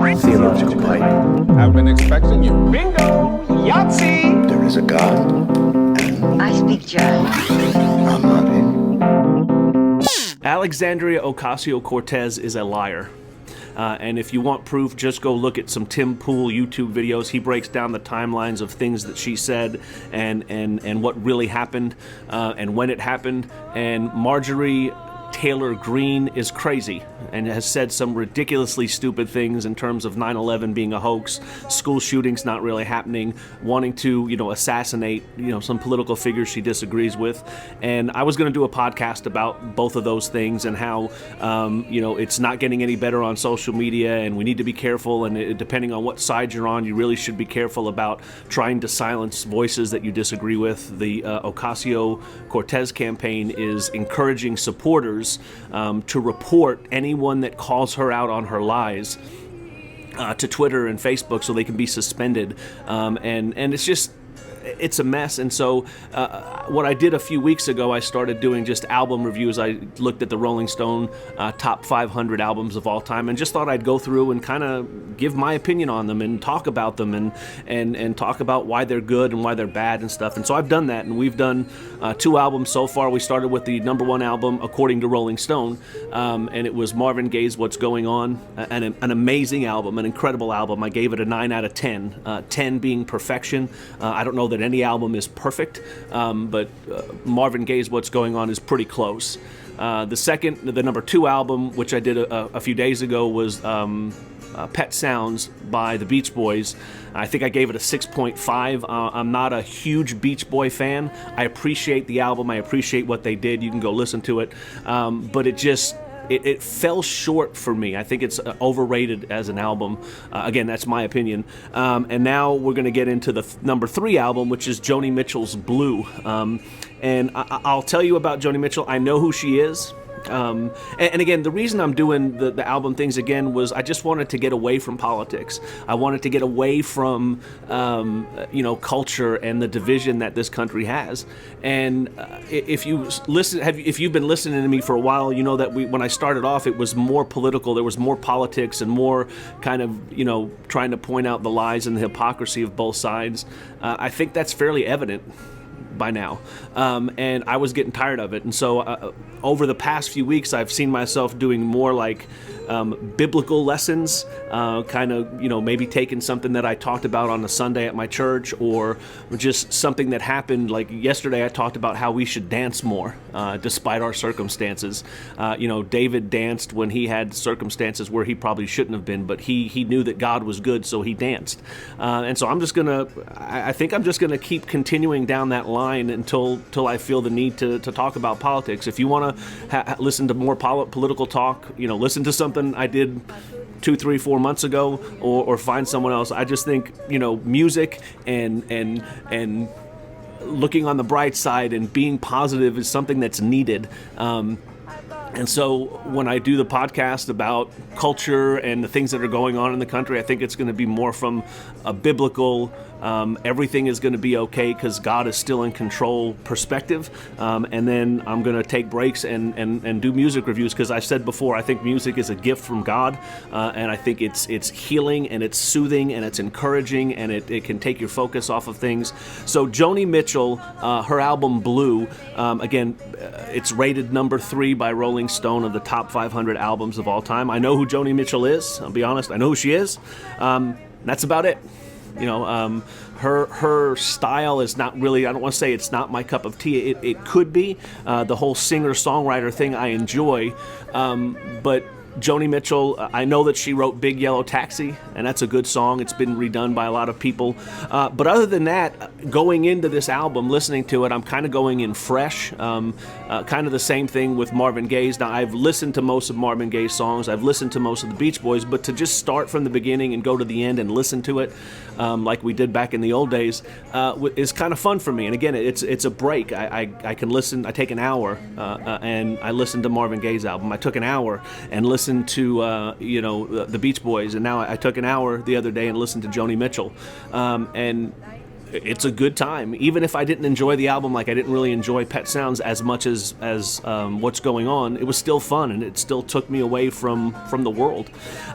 Theological pipe. I've been expecting you. Bingo! Yahtzee! There is a God, and I speak German. I'm not in. Alexandria Ocasio Cortez is a liar. And if you want proof, just go look at some Tim Pool YouTube videos. He breaks down the timelines of things that she said and what really happened and when it happened. And Marjorie Taylor Greene is crazy and has said some ridiculously stupid things in terms of 9/11 being a hoax, school shootings not really happening, wanting to, assassinate, some political figures she disagrees with. And I was going to do a podcast about both of those things and how, it's not getting any better on social media and we need to be careful. And depending on what side you're on, you really should be careful about trying to silence voices that you disagree with. The Ocasio Cortez campaign is encouraging supporters to report anyone that calls her out on her lies to Twitter and Facebook so they can be suspended. And it's a mess. And so what I did a few weeks ago, I started doing just album reviews. I looked at the Rolling Stone top 500 albums of all time and just thought I'd go through and kind of give my opinion on them and talk about them and talk about why they're good and why they're bad and stuff. And so I've done that, and we've done 2 albums so far. We started with the number 1 album according to Rolling Stone, and it was Marvin Gaye's What's Going On, an amazing album, an incredible album. I gave it a 9 out of 10, 10 being perfection. I don't know that any album is perfect, but Marvin Gaye's What's Going On is pretty close. The number 2 album, which I did a few days ago, was Pet Sounds by the Beach Boys. I think I gave it a 6.5. I'm not a huge Beach Boy fan. I appreciate the album. I appreciate what they did. You can go listen to it. But it fell short for me. I think it's overrated as an album. Again, that's my opinion. And now we're going to get into the number 3 album, which is Joni Mitchell's Blue. And I'll tell you about Joni Mitchell. I know who she is. And again, the reason I'm doing the album things again was I just wanted to get away from politics. I wanted to get away from, culture and the division that this country has. And if you've been listening to me for a while, you know that when I started off, it was more political. There was more politics and more kind of, trying to point out the lies and the hypocrisy of both sides. I think that's fairly evident by now, and I was getting tired of it. And so over the past few weeks, I've seen myself doing more like biblical lessons, kind of, maybe taking something that I talked about on a Sunday at my church, or just something that happened. Like yesterday, I talked about how we should dance more, despite our circumstances. David danced when he had circumstances where he probably shouldn't have been, but he knew that God was good, so he danced. And so I think I'm just gonna keep continuing down that line until I feel the need to talk about politics. If you want to listen to more political talk, listen to something I did 2, 3, 4 months ago, or find someone else. I just think music and looking on the bright side and being positive is something that's needed. And so when I do the podcast about culture and the things that are going on in the country, I think it's going to be more from a biblical, everything is going to be okay because God is still in control perspective. And then I'm going to take breaks and do music reviews because I said before, I think music is a gift from God. And I think it's healing and it's soothing and it's encouraging and it can take your focus off of things. So Joni Mitchell, her album Blue, again, it's rated number 3 by Rolling Stone of the top 500 albums of all time. I know who Joni Mitchell is. I'll be honest. I know who she is. That's about it. Her style is not really, I don't want to say it's not my cup of tea. It could be. The whole singer-songwriter thing I enjoy. But Joni Mitchell, I know that she wrote Big Yellow Taxi, and that's a good song. It's been redone by a lot of people. But other than that, going into this album, listening to it, I'm kind of going in fresh. Kind of the same thing with Marvin Gaye's. Now, I've listened to most of Marvin Gaye's songs. I've listened to most of the Beach Boys. But to just start from the beginning and go to the end and listen to it, like we did back in the old days, is kind of fun for me. And again, it's a break. I can listen. I take an hour and I listen to Marvin Gaye's album. I took an hour and listened to the Beach Boys, and now I took an hour the other day and listened to Joni Mitchell, and it's a good time. Even if I didn't enjoy the album, like I didn't really enjoy Pet Sounds as much as What's Going On, it was still fun, and it still took me away from the world.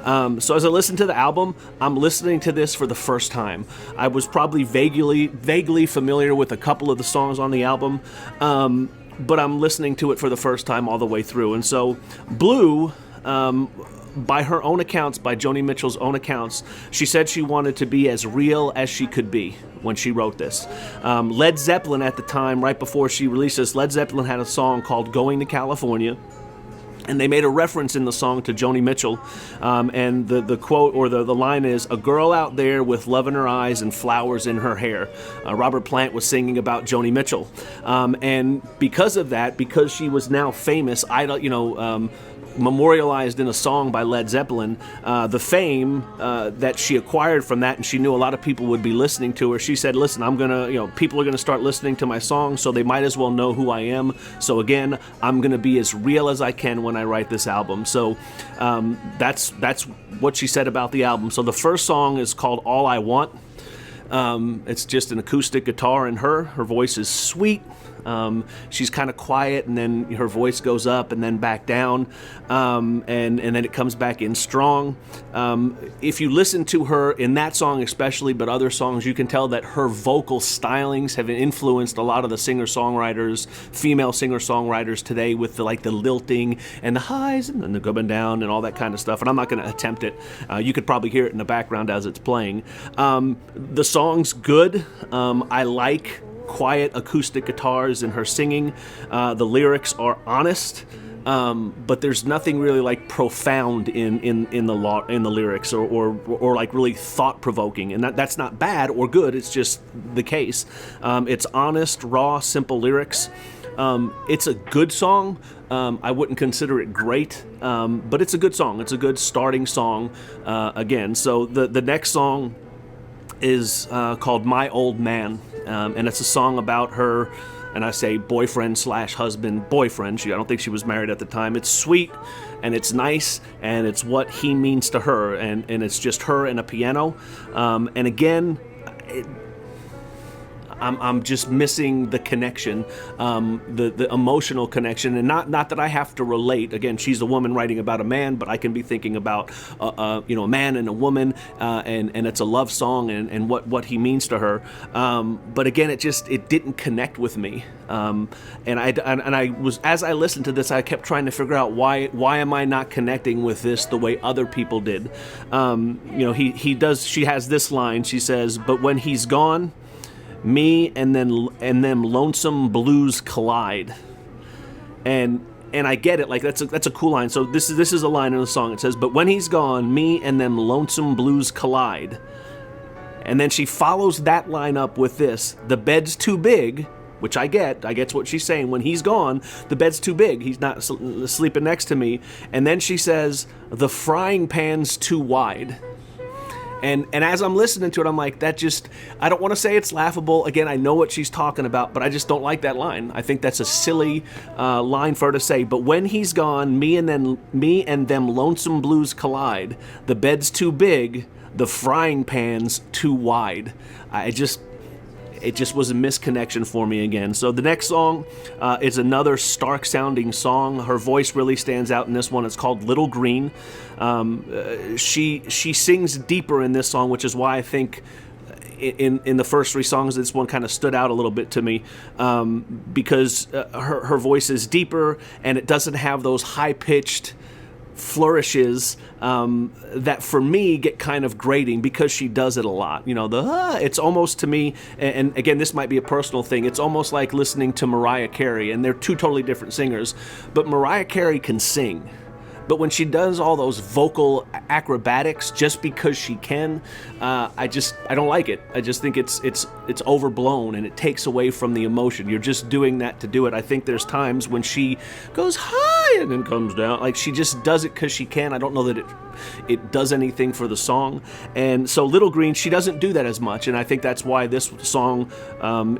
So as I listened to the album, I'm listening to this for the first time. I was probably vaguely familiar with a couple of the songs on the album, but I'm listening to it for the first time all the way through. And so Blue, by her own accounts, by Joni Mitchell's own accounts, she said she wanted to be as real as she could be when she wrote this. Led Zeppelin at the time, right before she released this, Led Zeppelin had a song called Going to California. And they made a reference in the song to Joni Mitchell. And the quote or the line is, "A girl out there with love in her eyes and flowers in her hair." Robert Plant was singing about Joni Mitchell. And because of that, because she was now famous, memorialized in a song by Led Zeppelin, the fame that she acquired from that, and she knew a lot of people would be listening to her. She said, listen, people are going to start listening to my song, so they might as well know who I am. So again, I'm going to be as real as I can when I write this album. So that's what she said about the album. So the first song is called All I Want. It's just an acoustic guitar and her voice is sweet. She's kind of quiet, and then her voice goes up and then back down, and then it comes back in strong. If you listen to her in that song especially, but other songs, you can tell that her vocal stylings have influenced a lot of the singer-songwriters, female singer-songwriters today, with the lilting and the highs and then the going down and all that kind of stuff. And I'm not going to attempt it. You could probably hear it in the background as it's playing. The song's good. I like quiet acoustic guitars in her singing. The lyrics are honest, but there's nothing really profound in the lyrics or really thought provoking, and that's not bad or good. It's just the case. It's honest, raw, simple lyrics. It's a good song. I wouldn't consider it great, but it's a good song. It's a good starting song. Again, so the next song is called My Old Man. And it's a song about her, and I say boyfriend/husband, boyfriend. I don't think she was married at the time. It's sweet, and it's nice, and it's what he means to her, and it's just her and a piano. And again, I'm just missing the connection, the emotional connection, and not that I have to relate. Again, she's a woman writing about a man, but I can be thinking about a man and a woman, and it's a love song and what he means to her. But again, it didn't connect with me. And I was, as I listened to this, I kept trying to figure out why am I not connecting with this the way other people did. He does. She has this line. She says, "But when he's gone, me and them lonesome blues collide." And I get it, that's a cool line. So this is a line in the song. It says, "But when he's gone, me and them lonesome blues collide." And then she follows that line up with this: "The bed's too big," which I get what she's saying. When he's gone, the bed's too big. He's not sleeping next to me. And then she says, "The frying pan's too wide." And as I'm listening to it, I'm like, I don't want to say it's laughable. Again, I know what she's talking about, but I just don't like that line. I think that's a silly line for her to say. But when he's gone, me and them lonesome blues collide. The bed's too big, the frying pan's too wide. It just was a misconnection for me again. So the next song is another stark-sounding song. Her voice really stands out in this one. It's called Little Greene. She sings deeper in this song, which is why I think in the first three songs, this one kind of stood out a little bit to me, because her voice is deeper, and it doesn't have those high-pitched flourishes that for me get kind of grating, because she does it a lot. It's almost, to me, and again, this might be a personal thing, it's almost like listening to Mariah Carey, and they're two totally different singers, but Mariah Carey can sing. But when she does all those vocal acrobatics just because she can, I don't like it. I just think it's overblown, and it takes away from the emotion. You're just doing that to do it. I think there's times when she goes high and then comes down. Like, she just does it because she can. I don't know that it does anything for the song. And so Little Greene, she doesn't do that as much, and I think that's why this song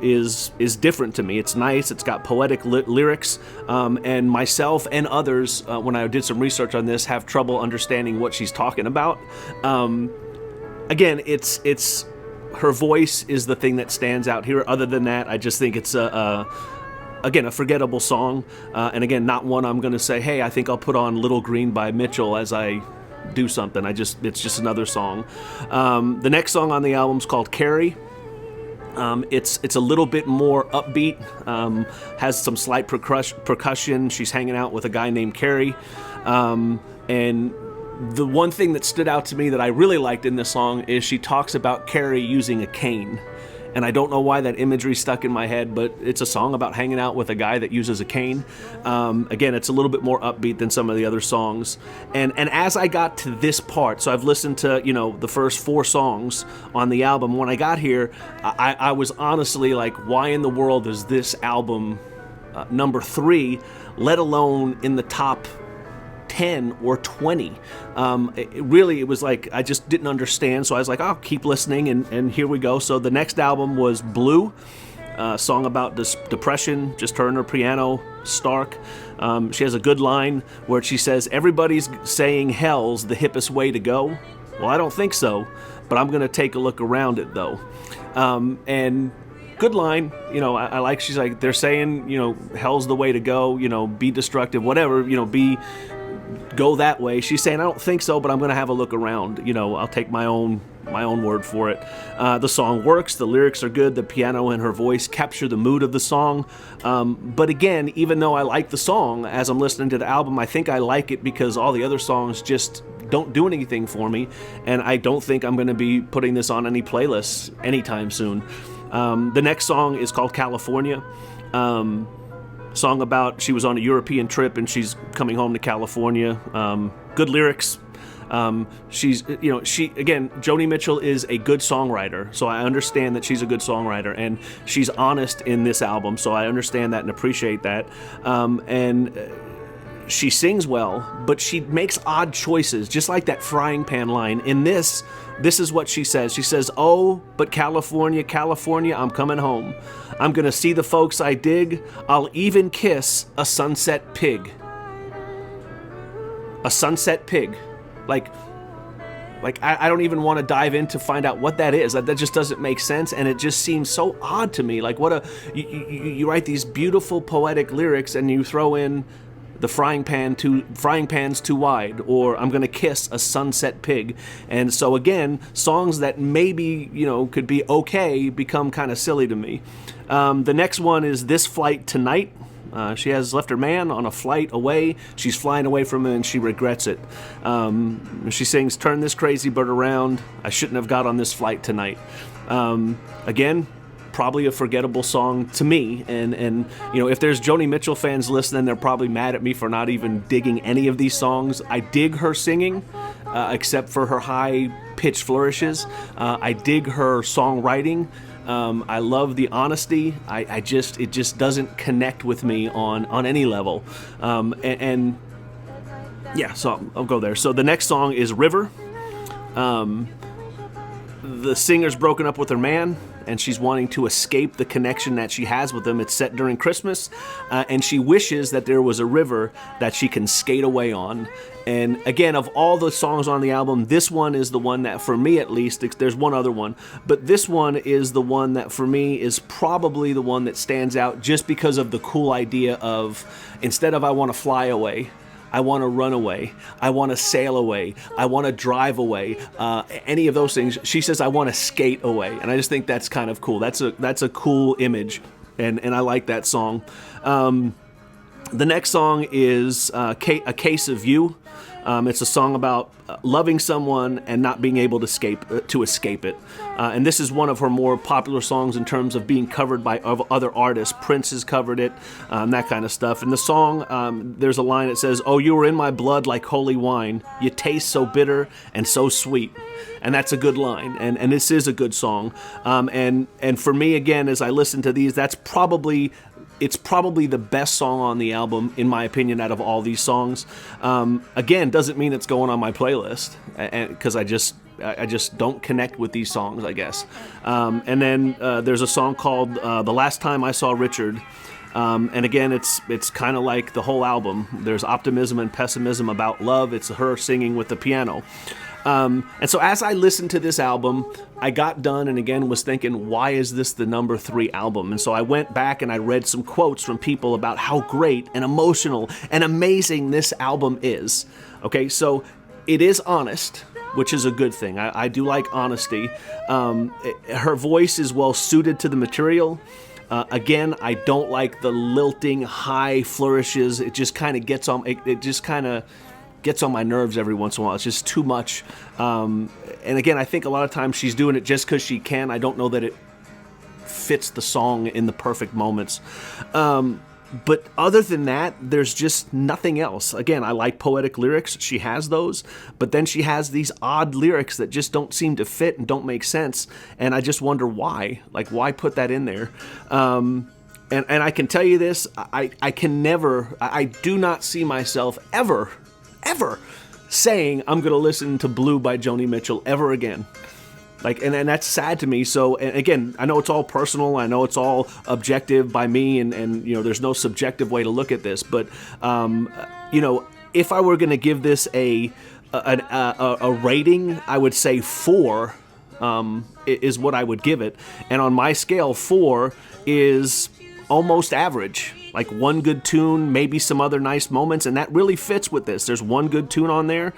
is different to me. It's nice. It's got poetic lyrics, and myself and others, when I did some research on this, have trouble understanding what she's talking about. Again, it's her voice is the thing that stands out here. Other than that, I just think it's again, a forgettable song, and again, not one I'm going to say, hey, I think I'll put on Little Greene by Mitchell as I do something. It's just another song. The next song on the album is called Carrie. It's a little bit more upbeat, has some slight percussion. She's hanging out with a guy named Carrie, and the one thing that stood out to me that I really liked in this song is she talks about Carrie using a cane. And I don't know why that imagery stuck in my head, but it's a song about hanging out with a guy that uses a cane. Again, it's a little bit more upbeat than some of the other songs. And as I got to this part, so I've listened to, the first 4 songs on the album. When I got here, I was honestly like, why in the world is this album number 3, let alone in the top 10 or 20. It was like I just didn't understand, so I was like, I'll keep listening, and here we go. So the next album was Blue, a song about depression, just her and her piano, stark. She has a good line where she says, everybody's saying hell's the hippest way to go. Well, I don't think so, but I'm going to take a look around it, though. And good line, I like, she's like, they're saying, hell's the way to go, be destructive, whatever, go that way. She's saying, I don't think so, but I'm going to have a look around. I'll take my own word for it. The song works. The lyrics are good. The piano and her voice capture the mood of the song. But again, even though I like the song, as I'm listening to the album, I think I like it because all the other songs just don't do anything for me. And I don't think I'm going to be putting this on any playlists anytime soon. The next song is called California. Song about she was on a European trip and she's coming home to California. Good lyrics. Joni Mitchell is a good songwriter, so I understand that she's a good songwriter, and she's honest in this album, so I understand that and appreciate that. She sings well, but she makes odd choices, just like that frying pan line. In this is what she says. She says, oh, but California, California, I'm coming home. I'm going to see the folks I dig. I'll even kiss a sunset pig. A sunset pig. Like I don't even want to dive in to find out what that is. That just doesn't make sense, and it just seems so odd to me. Like, you write these beautiful poetic lyrics, and you throw in the frying pan's too wide, or I'm gonna kiss a sunset pig. And so again, songs that maybe could be okay become kind of silly to me. The next one is This Flight Tonight. She has left her man on a flight away. She's flying away from him and she regrets it. She sings, turn this crazy bird around. I shouldn't have got on this flight tonight. Again, probably a forgettable song to me, and if there's Joni Mitchell fans listening, they're probably mad at me for not even digging any of these songs. I dig her singing, except for her high-pitched flourishes. I dig her songwriting. I love the honesty. It just doesn't connect with me on any level. Yeah, so I'll go there. So the next song is River. The singer's broken up with her man, and she's wanting to escape the connection that she has with him. It's set during Christmas, and she wishes that there was a river that she can skate away on. And again, of all the songs on the album, this one is the one that, for me at least, there's one other one, but this one is the one that for me is probably the one that stands out just because of the cool idea of, instead of I want to fly away, I want to run away, I want to sail away, I want to drive away, any of those things. She says, I want to skate away. And I just think that's kind of cool. That's a cool image, and I like that song. The next song is A Case of You. It's a song about loving someone and not being able to escape it. And this is one of her more popular songs in terms of being covered by other artists. Prince has covered it, that kind of stuff. In the song, there's a line that says, oh, you were in my blood like holy wine. You taste so bitter and so sweet. And that's a good line. And this is a good song. And for me, again, as I listen to these, it's probably the best song on the album, in my opinion, out of all these songs. Again, doesn't mean it's going on my playlist, because I just don't connect with these songs, I guess. And then there's a song called The Last Time I Saw Richard. And again, it's kind of like the whole album. There's optimism and pessimism about love. It's her singing with the piano. And so as I listened to this album, I got done and again was thinking, why is this the number 3 album? And so I went back and I read some quotes from people about how great and emotional and amazing this album is. Okay, so it is honest, which is a good thing. I do like honesty. Her voice is well suited to the material. Again, I don't like the lilting high flourishes. It just kind of gets on. It just kind of gets on my nerves every once in a while. It's just too much. And again, I think a lot of times she's doing it just because she can. I don't know that it fits the song in the perfect moments. But other than that, there's just nothing else. Again, I like poetic lyrics. She has those. But then she has these odd lyrics that just don't seem to fit and don't make sense. And I just wonder why. Like, why put that in there? And I can tell you this. I do not see myself ever saying I'm going to listen to Blue by Joni Mitchell ever again. Like, and that's sad to me. So, and again, I know it's all personal. I know it's all objective by me, and you know, there's no subjective way to look at this. But, you know, if I were going to give this a rating, I would say 4 is what I would give it. And on my scale, 4 is almost average. Like one good tune, maybe some other nice moments, and that really fits with this. There's one good tune on there.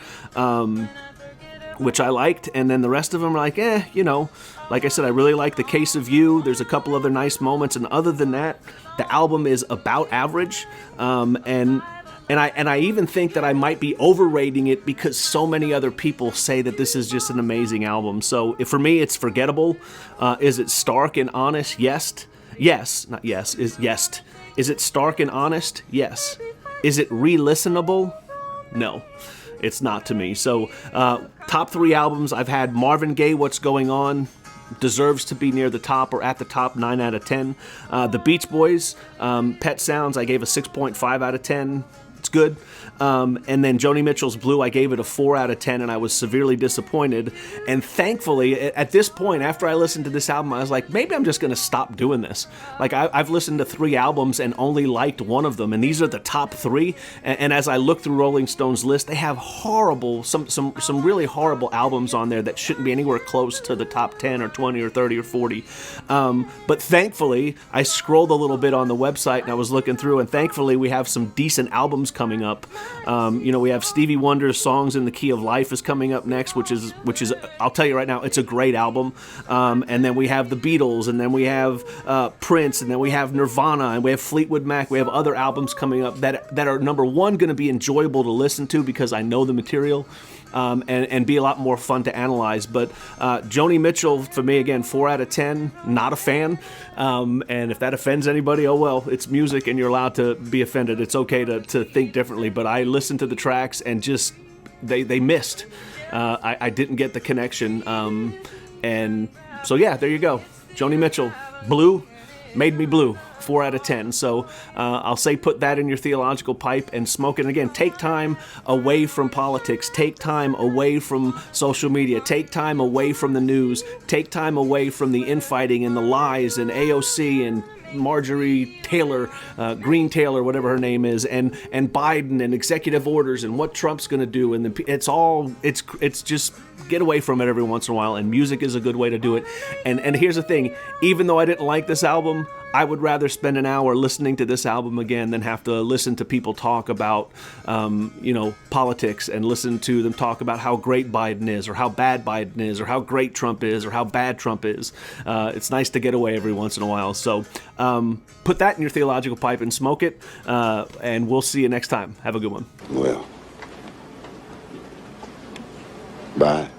Which I liked, and then the rest of them are like, you know, like I said, I really like The Case of You. There's a couple other nice moments, and other than that, the album is about average. And I even think that I might be overrating it because so many other people say that this is just an amazing album. So for me, it's forgettable. Is it stark and honest? Yes. Yes, not yes. Yes. Is it stark and honest? Yes. Is it re-listenable? No. It's not to me. So, top 3 albums, I've had Marvin Gaye, What's Going On, deserves to be near the top or at the top, 9 out of 10. The Beach Boys, Pet Sounds, I gave a 6.5 out of 10. It's good. And then Joni Mitchell's Blue, I gave it a 4 out of 10, and I was severely disappointed. And thankfully, at this point, after I listened to this album, I was like, maybe I'm just going to stop doing this. Like, I've listened to 3 albums and only liked one of them, and these are the top 3. And as I look through Rolling Stone's list, they have some really horrible albums on there that shouldn't be anywhere close to the top 10 or 20 or 30 or 40. But thankfully, I scrolled a little bit on the website, and I was looking through, and thankfully, we have some decent albums coming up. You know, we have Stevie Wonder's Songs in the Key of Life is coming up next, which is I'll tell you right now, it's a great album. And then we have the Beatles, and then we have Prince, and then we have Nirvana, and we have Fleetwood Mac. We have other albums coming up that are, number one, going to be enjoyable to listen to because I know the material. And be a lot more fun to analyze. But Joni Mitchell, for me, again, 4 out of 10, not a fan. And if that offends anybody, oh well, it's music and you're allowed to be offended. It's okay to think differently. But I listened to the tracks and just, they missed. I didn't get the connection. And so, yeah, there you go. Joni Mitchell, Blue, made me blue. 4 out of 10. So I'll say put that in your theological pipe and smoke it. And again, take time away from politics. Take time away from social media. Take time away from the news. Take time away from the infighting and the lies and AOC and Marjorie Taylor, Greene Taylor, whatever her name is, and Biden and executive orders and what Trump's going to do. And it's just get away from it every once in a while. And music is a good way to do it. And here's the thing, even though I didn't like this album, I would rather spend an hour listening to this album again than have to listen to people talk about, politics and listen to them talk about how great Biden is or how bad Biden is or how great Trump is or how bad Trump is. It's nice to get away every once in a while. So put that in your theological pipe and smoke it, and we'll see you next time. Have a good one. Well, bye.